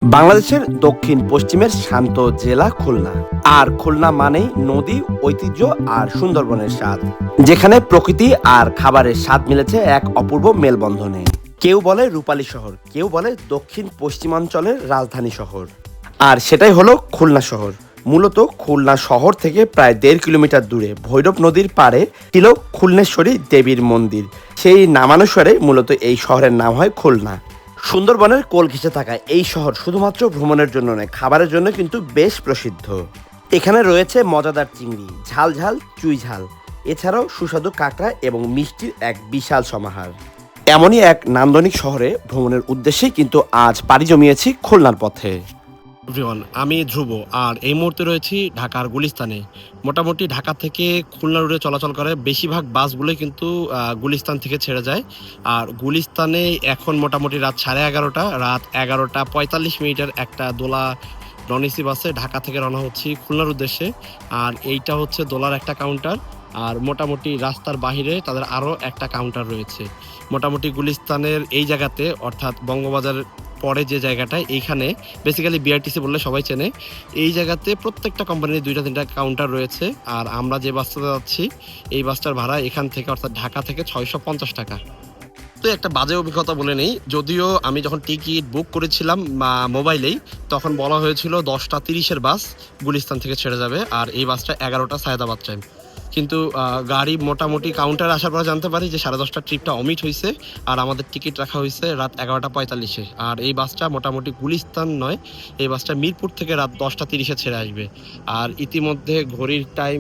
বাংলাদেশের দক্ষিণ পশ্চিমের শান্ত জেলা খুলনা। আর খুলনা মানেই নদী, ঐতিহ্য আর সুন্দরবনের স্বাদ, যেখানে প্রকৃতি আর খাবারের স্বাদ মিলেছে এক অপূর্ব মেলবন্ধনে। কেউ বলে রূপালী শহর, কেউ বলে দক্ষিণ পশ্চিমাঞ্চলের রাজধানী শহর। আর সেটাই হলো খুলনা শহর। মূলত খুলনা শহর থেকে প্রায় 1.5 কিলোমিটার দূরে ভৈরব নদীর পাড়ে ছিল খুলনেশ্বরী দেবীর মন্দির। সেই নামানুসারে মূলত এই শহরের নাম হয় খুলনা। সুন্দরবনের কোল ঘেঁষে থাকা এই শহর শুধুমাত্র ভ্রমণের জন্য নয়, খাবারের জন্য কিন্তু বেশ প্রসিদ্ধ। এখানে রয়েছে মজাদার চিংড়ি, ঝাল ঝাল চুই ঝাল, এছাড়াও সুস্বাদু কাঁকড়া এবং মিষ্টির এক বিশাল সমাহার। এমনই এক নান্দনিক শহরে ভ্রমণের উদ্দেশ্যেই কিন্তু আজ পাড়ি জমিয়েছি খুলনার পথে। এভরিওয়ান, আমি ধ্রুব আর এই মুহূর্তে রয়েছি ঢাকার গুলিস্তানে। মোটামুটি ঢাকা থেকে খুলনা রুটে চলাচল করে বেশিরভাগ বাসগুলোই কিন্তু গুলিস্তান থেকে ছেড়ে যায়। আর গুলিস্তানে এখন মোটামুটি রাত 11:30, রাত 11:45 একটা দোলা নন এসি বাসে ঢাকা থেকে রওনা হচ্ছি খুলনার উদ্দেশ্যে। আর এইটা হচ্ছে দোলার একটা কাউন্টার। আর মোটামুটি রাস্তার বাহিরে তাদের আরও একটা কাউন্টার রয়েছে। মোটামুটি গুলিস্তানের এই জায়গাতে, অর্থাৎ বঙ্গবাজার পরে যে জায়গাটায়, এইখানে বেসিক্যালি বিআরটিসি বললে সবাই চেনে। এই জায়গাতে প্রত্যেকটা কোম্পানির 2-3টা কাউন্টার রয়েছে। আর আমরা যে বাসটাতে যাচ্ছি, এই বাসটার ভাড়া এখান থেকে অর্থাৎ ঢাকা থেকে 650 টাকা। তো একটা বাজে অভিজ্ঞতা বলে নেই, যদিও আমি যখন টিকিট বুক করেছিলাম মোবাইলেই, তখন বলা হয়েছিল 10:30-এর বাস গুলিস্তান থেকে ছেড়ে যাবে, আর এই বাসটা 11টা সায়দাবাদ টাইম। কিন্তু গাড়ি মোটামুটি কাউন্টার আসার পরে জানতে পারি যে 10:30 ট্রিপটা অমিট হয়েছে, আর আমাদের টিকিট রাখা হয়েছে রাত 11:45-এ। আর এই বাসটা মোটামুটি গুলিস্তান নয়, এই বাসটা মিরপুর থেকে রাত 10:30-এ ছেড়ে আসবে। আর ইতিমধ্যে ঘড়ির টাইম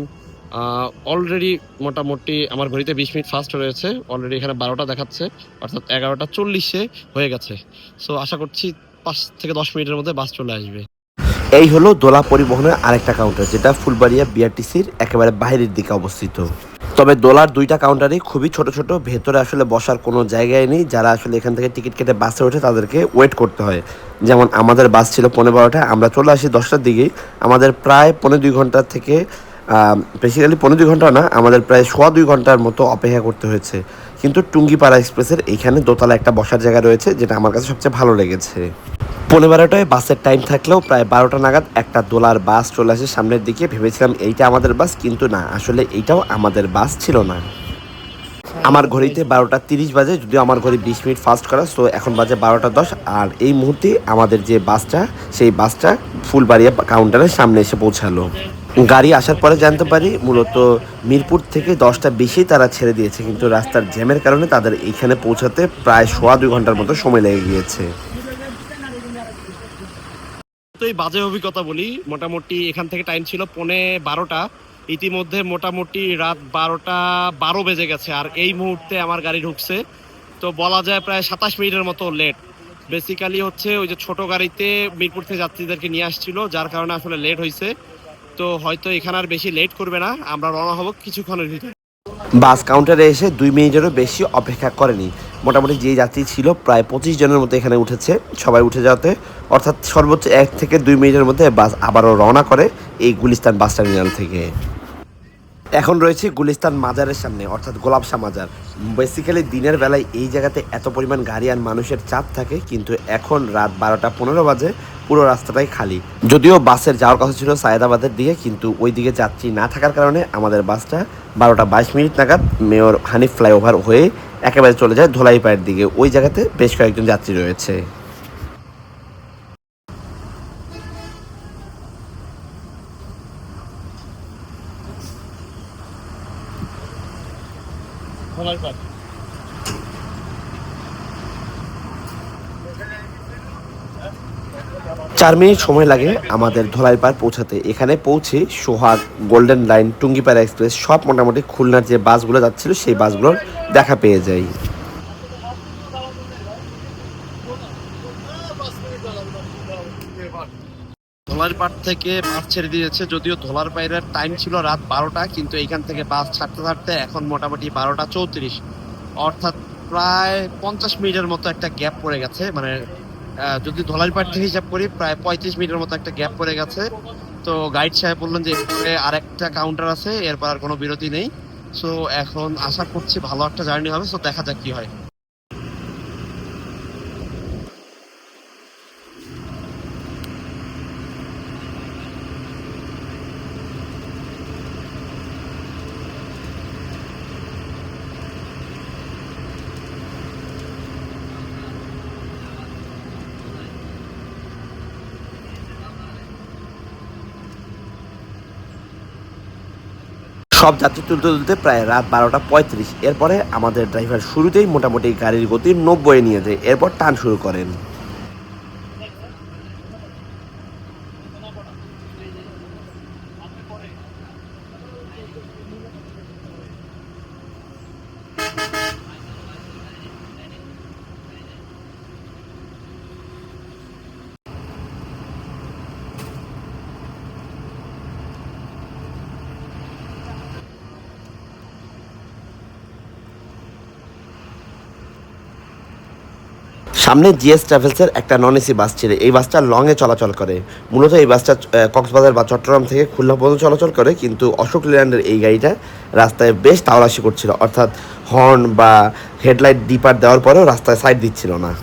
অলরেডি মোটামুটি আমার ঘড়িতে 20 মিনিট ফাস্ট রয়েছে। অলরেডি এখানে 12টা দেখাচ্ছে, অর্থাৎ 11:40 হয়ে গেছে। সো আশা করছি 5 থেকে 10 মিনিটের মধ্যে বাস চলে আসবে। এই হলো দোলা পরিবহনের আরেকটা কাউন্টার, যেটা ফুলবাড়িয়া বিআরটিসির একেবারে বাইরের দিকে অবস্থিত। তবে দোলার 2টা কাউন্টারই খুবই ছোট ছোট, ভেতরে আসলে বসার কোনো জায়গায় নেই। যারা আসলে এখান থেকে টিকিট কেটে বাসে ওঠে তাদেরকে ওয়েট করতে হয়। যেমন আমাদের বাস ছিল 12:15, আমরা চলে আসি 10টার দিকেই। আমাদের প্রায় 1.5-2 ঘন্টা থেকে বেসিক্যালি 1.5-2 ঘন্টা না, আমাদের প্রায় 2.25 ঘন্টার মতো অপেক্ষা করতে হয়েছে। কিন্তু টুঙ্গিপাড়া এক্সপ্রেসের এইখানে দোতলা একটা বসার জায়গা রয়েছে, যেটা আমার কাছে সবচেয়ে ভালো লেগেছে। 12:15টায় বাসের টাইম থাকলেও প্রায় 12টা নাগাদ একটা দোলার বাস চলে আসে সামনের দিকে। ভেবেছিলাম এইটা আমাদের বাস, কিন্তু না, আসলে এইটাও আমাদের বাস ছিল না। আমার ঘড়িতে 12:30 বাজে, যদিও আমার ঘড়ি 20 মিনিট ফাস্ট করা, সো এখন বাজে 12:10। আর এই মুহূর্তে আমাদের যে বাসটা, সেই বাসটা ফুলবাড়িয়া কাউন্টারের সামনে এসে পৌঁছালো। গাড়ি আসার পরে জানতে পারি মূলত মিরপুর থেকে 10টা বেশি তারা ছেড়ে দিয়েছে, কিন্তু রাস্তার জ্যামের কারণে তাদের এইখানে পৌঁছাতে প্রায় 2.25 ঘন্টার মতো সময় লেগে গিয়েছে। তো এই বাজে অভিজ্ঞতা বলি, মোটামুটি এখান থেকে টাইম ছিল 11:45, ইতিমধ্যে মোটামুটি রাত 12:12 বেজে গেছে। আর এই মুহূর্তে আমার গাড়ি ঢুকছে, তো বলা যায় প্রায় 27 মিনিটের মতো লেট। বেসিক্যালি হচ্ছে ওই যে ছোট গাড়িতে মিরপুর থেকে যাত্রীদেরকে নিয়ে আসছিল, যার কারণে আসলে লেট হয়েছে। তো হয়তো এখানে আর বেশি লেট করবে না, আমরা রওনা হব কিছুক্ষণের ভিতরে। বাস কাউন্টারে এসে 2 মিনিটেরও বেশি অপেক্ষা করেনি। মোটামুটি যে যাত্রী ছিল প্রায় 25 জনের মতো এখানে উঠেছে। সবাই উঠে যাওয়াতে অর্থাৎ সর্বোচ্চ 1 থেকে 2 মিনিটের মধ্যে বাস আবারও রওনা করে এই গুলিস্তান বাস টার্মিনাল থেকে। এখন রয়েছে গুলিস্তান মাজারের সামনে, অর্থাৎ গোলাপশাহ মাজার। বেসিক্যালি দিনের বেলায় এই জায়গাতে এত পরিমাণ গাড়ি আর মানুষের চাপ থাকে, কিন্তু এখন রাত 12:15 বাজে, পুরো রাস্তাটাই খালি। যদিও বাসের যাওয়ার কথা ছিল সায়েদাবাদের দিকে, কিন্তু ওই দিকে যাত্রী না থাকার কারণে আমাদের বাসটা 12:22 নাগাদ মেয়র হানিফ ফ্লাইওভার হয়ে একেবারে চলে যায় ধোলাইপাড়ের দিকে। ওই জায়গাতে বেশ কয়েকজন যাত্রী রয়েছে। ধোলাইপাড় 4 মিনিট সময় লাগে আমাদের ধোলাইপাড় পৌঁছাতে। এখানে পৌঁছে সোহাগ, গোল্ডেন লাইন, টুঙ্গিপাড়া এক্সপ্রেস সব মোটামুটি খুলনার যে বাসগুলো যাচ্ছিল সেই বাসগুলোর দেখা পেয়ে যাই। ধোলাইপাড় থেকে বাস ছেড়ে দিয়েছে, যদিও ধোলাইপাড়ের টাইম ছিল রাত 12টা, কিন্তু এইখান থেকে বাস ছাড়তে ছাড়তে এখন মোটামুটি 12:34, অর্থাৎ প্রায় 50 মিনিটের মতো একটা গ্যাপ পড়ে গেছে। মানে যদি ধোলাইপাড় থেকে হিসাব করি প্রায় 35 মিনিটের মতো একটা গ্যাপ পড়ে গেছে। তো গাইড সাহেব বললেন যে এরপরে আরেকটা কাউন্টার আছে, এরপর আর কোনো বিরতি নেই। সো এখন আশা করছি ভালো একটা জার্নি হবে, সো দেখা যাক কি হয়। সব যাত্রী তুলতে তুলতে প্রায় রাত 12:35। এরপরে আমাদের ড্রাইভার শুরুতেই মোটামুটি গাড়ির গতি 90-এ নিয়ে যায়, এরপর টান শুরু করেন। সামনে জিএস ট্রাভেলসের একটা নন এসি বাস ছিল, এই বাসটা লংয়ে চলাচল করে। মূলত এই বাসটা কক্সবাজার বা চট্টগ্রাম থেকে খুলনা পর্যন্ত চলাচল করে, কিন্তু অশোক লেল্যান্ডের এই গাড়িটা রাস্তায় বেশ তাওলাশি করছিল, অর্থাৎ হর্ন বা হেডলাইট ডিপার দেওয়ার পরেও রাস্তায় সাইড দিচ্ছিল না।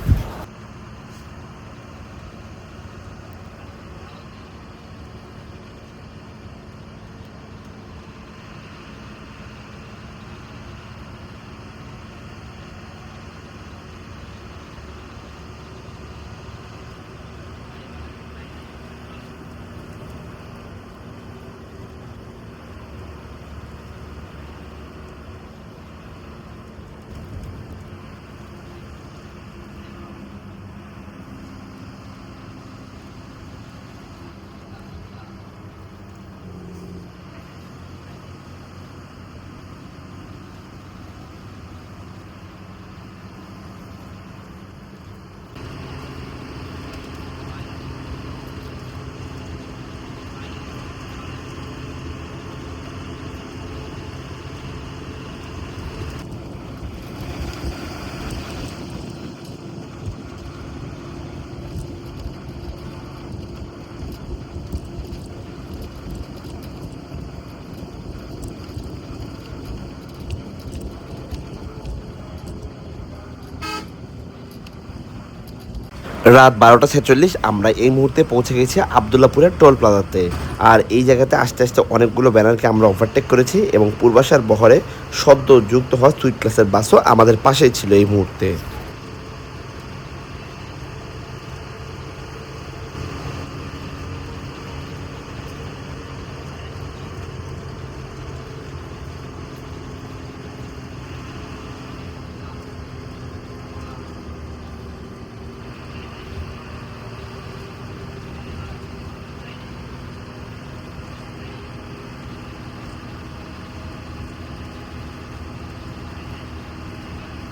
রাত 12:46 আমরা এই মুহূর্তে পৌঁছে গেছি আবদুল্লাপুরের টোল প্লাজাতে। আর এই জায়গাতে আস্তে আস্তে অনেকগুলো ব্যানারকে আমরা ওভারটেক করেছি, এবং পূর্বাশার বহরে সদ্য যুক্ত হওয়া সুইট ক্লাসের বাসও আমাদের পাশেই ছিল এই মুহূর্তে।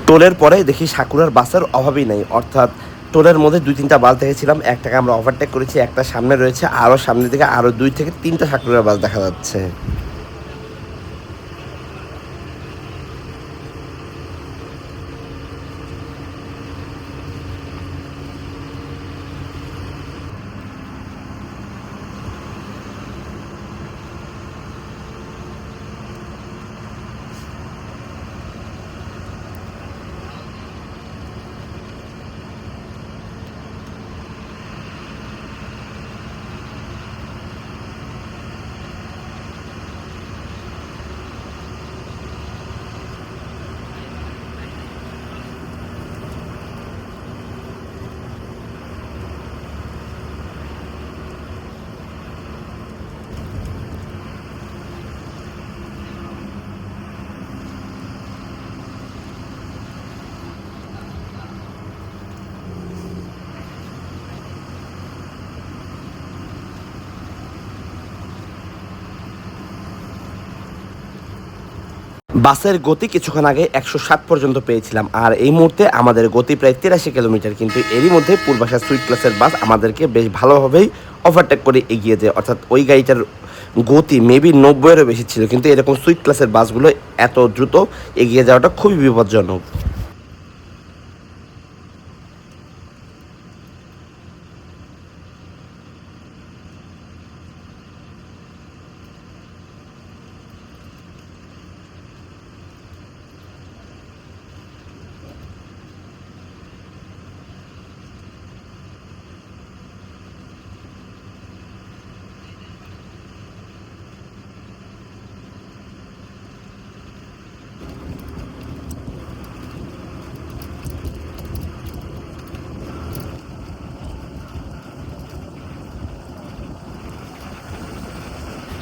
টোলের পরে দেখি সাকুরার বাসের অভাবই নাই, অর্থাৎ টোলের মধ্যে 2-3টা বাস দেখেছিলাম, একটাকে আমরা ওভারটেক করেছি, একটা সামনে রয়েছে, আরও সামনের দিকে আরও 2 থেকে 3টা সাকুরার বাস দেখা যাচ্ছে। বাসের গতি কিছুক্ষণ আগে 160 পর্যন্ত পেয়েছিলাম, আর এই মুহূর্তে আমাদের গতি প্রায় 83 কিলোমিটার। কিন্তু এরই মধ্যে পূর্বাশা সুইট ক্লাসের বাস আমাদেরকে বেশ ভালোভাবেই ওভারটেক করে এগিয়ে যায়, অর্থাৎ ওই গাড়িটার গতি মেবি 90-এরও বেশি ছিল, কিন্তু এরকম সুইট ক্লাসের বাসগুলো এত দ্রুত এগিয়ে যাওয়াটা খুবই বিপজ্জনক।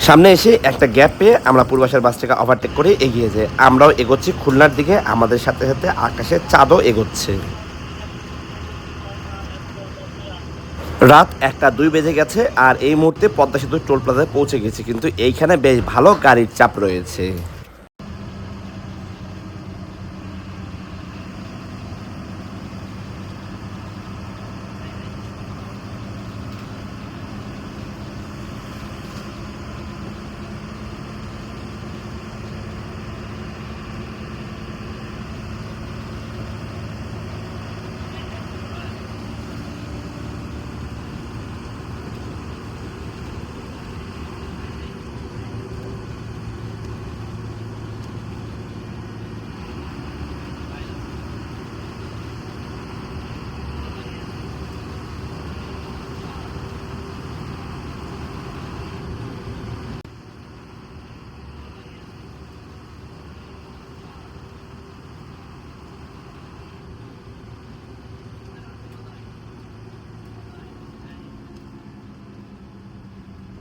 সামনে এসে একটা গ্যাপ পেয়ে আমরা পূর্বাসার বাসটাকে ওভারটেক করে এগিয়ে যাই। আমরাও এগোচ্ছি খুলনার দিকে, আমাদের সাথে সাথে আকাশে চাঁদও এগোচ্ছে। রাত 1টা 2 বেজে গেছে আর এই মুহূর্তে পদ্মা সেতু টোল প্লাজায় পৌঁছে গেছি, কিন্তু এইখানে বেশ ভালো গাড়ির চাপ রয়েছে।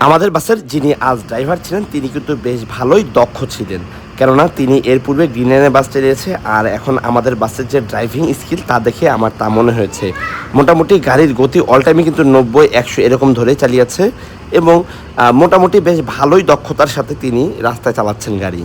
আমাদের বাসের যিনি আজ ড্রাইভার ছিলেন তিনি কিন্তু বেশ ভালোই দক্ষ ছিলেন, কেননা তিনি এর পূর্বে গ্রিন লাইনে বাস চালিয়েছে। আর এখন আমাদের বাসের যে ড্রাইভিং স্কিল তা দেখে আমার তা মনে হয়েছে। মোটামুটি গাড়ির গতি অল টাইমে কিন্তু 90-100 এরকম ধরে চালিয়েছে এবং মোটামুটি বেশ ভালোই দক্ষতার সাথে তিনি রাস্তায় চালাচ্ছেন গাড়ি।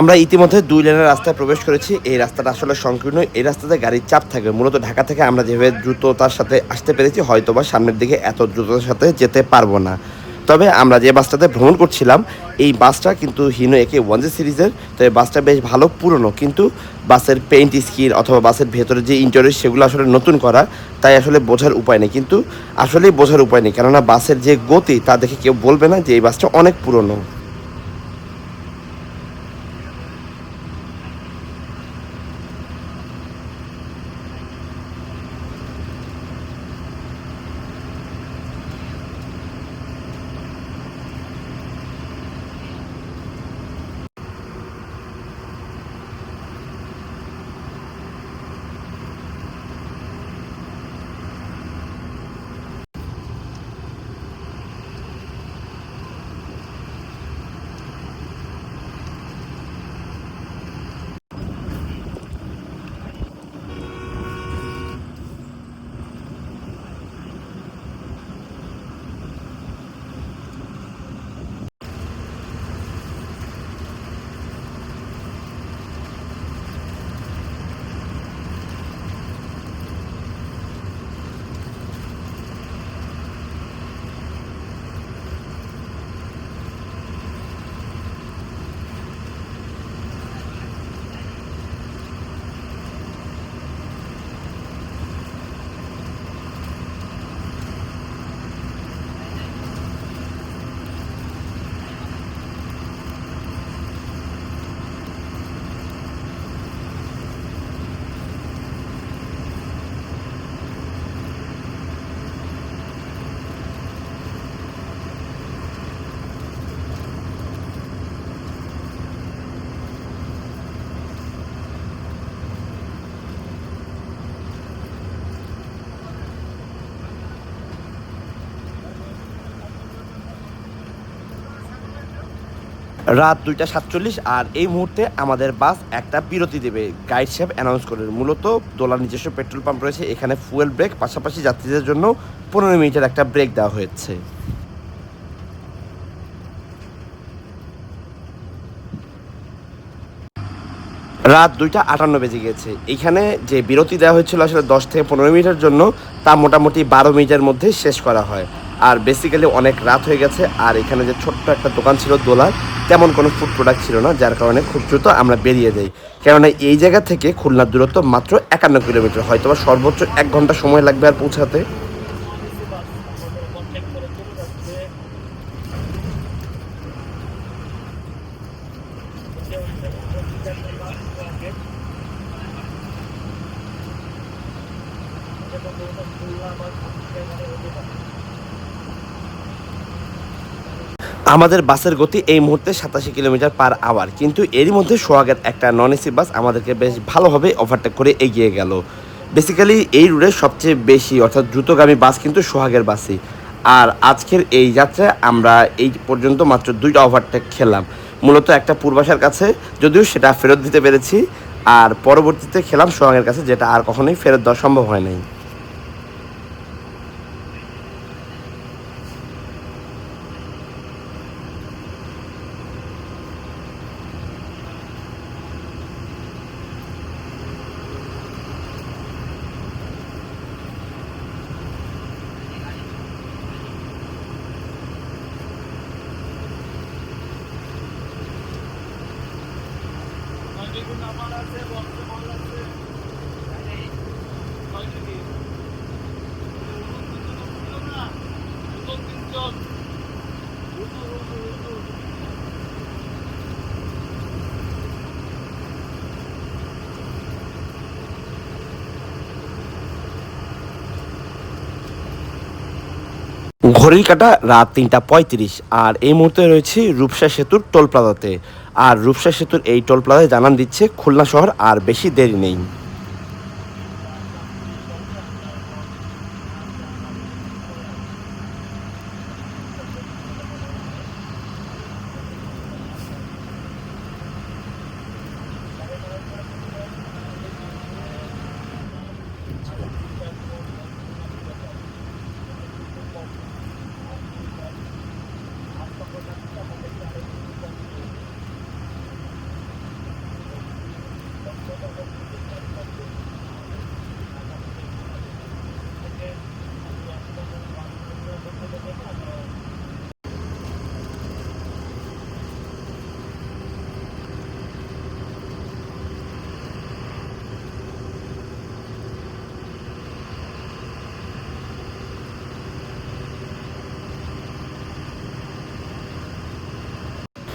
আমরা ইতিমধ্যে 2 লেনের রাস্তায় প্রবেশ করেছি। এই রাস্তাটা আসলে সংকীর্ণ, এই রাস্তাতে গাড়ির চাপ থাকবে। মূলত ঢাকা থেকে আমরা যেভাবে দ্রুততার সাথে আসতে পেরেছি, হয়তোবা সামনের দিকে এত দ্রুততার সাথে যেতে পারবো না। তবে আমরা যে বাসটাতে ভ্রমণ করছিলাম এই বাসটা কিন্তু হিনো একে 1J সিরিজের। তো এই বাসটা বেশ ভালো পুরনো, কিন্তু বাসের পেইন্ট স্কিন অথবা বাসের ভেতরে যে ইন্টেরিয়র সেগুলো আসলে নতুন করা, তাই আসলে বোঝার উপায় নেই। কিন্তু আসলেই বোঝার উপায় নেই, কেননা বাসের যে গতি তা দেখে কেউ বলবে না যে এই বাসটা অনেক পুরনো। রাত 2:47 আর এই মুহূর্তে আমাদের বাস একটা বিরতি দেবে, গাইড সাহেব অ্যানাউন্স করে। মূলত দোলার নিজস্ব পেট্রোল পাম্প রয়েছে, এখানে ফুয়েল ব্রেক, পাশাপাশি যাত্রীদের জন্য 15 মিনিটের একটা ব্রেক দেওয়া হয়েছে। রাত 2:58 বেজে গেছে। এইখানে যে বিরতি দেওয়া হয়েছিল আসলে 10 থেকে 15 মিনিটের জন্য, তা মোটামুটি 12 মিনিটের মধ্যে শেষ করা হয়। আর বেসিক্যালি অনেক রাত হয়ে গেছে, আর এখানে যে ছোট্ট একটা দোকান ছিল দোলার, তেমন কোনো ফুড প্রোডাক্ট ছিল না, যার কারণে খুব দ্রুত আমরা বেরিয়ে যাই। কেননা এই জায়গা থেকে খুলনার দূরত্ব মাত্র 51 কিলোমিটার, হয়তো বা সর্বোচ্চ 1 ঘন্টা সময় লাগবে আর পৌঁছাতে। আমাদের বাসের গতি এই মুহূর্তে 87 কিলোমিটার পার আওয়ার, কিন্তু এরই মধ্যে সোহাগের একটা নন এসি বাস আমাদেরকে বেশ ভালোভাবে ওভারটেক করে এগিয়ে গেল। বেসিক্যালি এই রুটে সবচেয়ে বেশি অর্থাৎ দ্রুতগামী বাস কিন্তু সোহাগের বাসই। আর আজকের এই যাত্রায় আমরা এই পর্যন্ত মাত্র 2টা ওভারটেক খেলাম। মূলত একটা পূর্বাশার কাছে, যদিও সেটা ফেরত দিতে পেরেছি, আর পরবর্তীতে খেলাম সোহাগের কাছে, যেটা আর কখনোই ফেরত দেওয়া সম্ভব হয় নাই। ঘড়ির কাঁটা রাত 3:35, আর এই মুহূর্তে রয়েছে রূপসা সেতুর টোল প্লাজাতে। আর রূপসা সেতুর এই টোল প্লাজায় জানান দিচ্ছে খুলনা শহর আর বেশি দেরি নেই।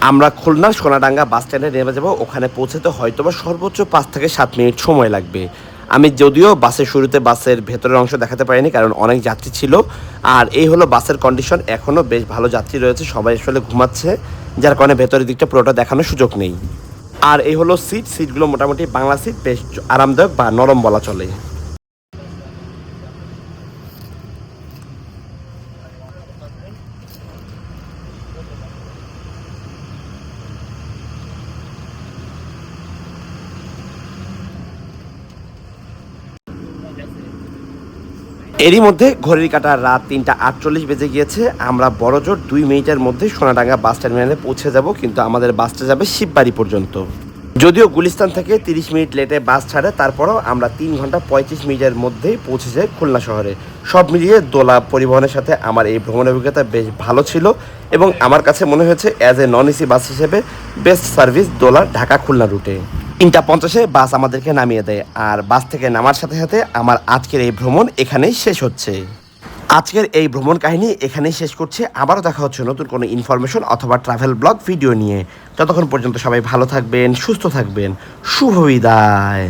আমরা খুলনার সোনাডাঙ্গা বাস স্ট্যান্ডে নেমে যাব। ওখানে পৌঁছাতে হয়তো বা সর্বোচ্চ 5 থেকে 7 মিনিট সময় লাগবে। আমি যদিও বাসের শুরুতে বাসের ভেতরের অংশ দেখাতে পারিনি, কারণ অনেক যাত্রী ছিল। আর এই হলো বাসের কন্ডিশন, এখনও বেশ ভালো যাত্রী রয়েছে, সবাই আসলে ঘুমাচ্ছে, যার কারণে ভেতরের দিকটা পুরোটা দেখানোর সুযোগ নেই। আর এই হলো সিটগুলো মোটামুটি বাংলা সিট, বেশ আরামদায়ক বা নরম বলা চলে। এরই মধ্যে ঘড়ির কাঁটা রাত 3:48 বেজে গিয়েছে। আমরা বড়জোর 2 মিনিটের মধ্যে সোনাডাঙ্গা বাস টার্মিনালে পৌঁছে যাব, কিন্তু আমাদের বাসটা যাবে শিববাড়ি পর্যন্ত। যদিও গুলিস্তান থেকে 30 মিনিট লেটে বাস ছাড়ে, তারপরও আমরা 3 ঘন্টা 35 মিনিটের মধ্যেই পৌঁছে যাই খুলনা শহরে। সব মিলিয়ে দোলা পরিবহনের সাথে আমার এই ভ্রমণের অভিজ্ঞতা বেশ ভালো ছিল, এবং আমার কাছে মনে হয়েছে as a non AC bus হিসেবে বেস্ট সার্ভিস দোলা ঢাকা খুলনা রুটে। 3:50 বাস আমাদেরকে নামিয়ে দেয়, আর বাস থেকে নামার সাথে সাথে আমার আজকের এই ভ্রমণ এখানেই শেষ হচ্ছে। আজকের এই ভ্রমণ কাহিনী এখানেই শেষ করছে। আবারও দেখা হচ্ছে নতুন কোনো ইনফরমেশন অথবা ট্রাভেল ব্লগ ভিডিও নিয়ে। ততক্ষণ পর্যন্ত সবাই ভালো থাকবেন, সুস্থ থাকবেন। শুভ বিদায়।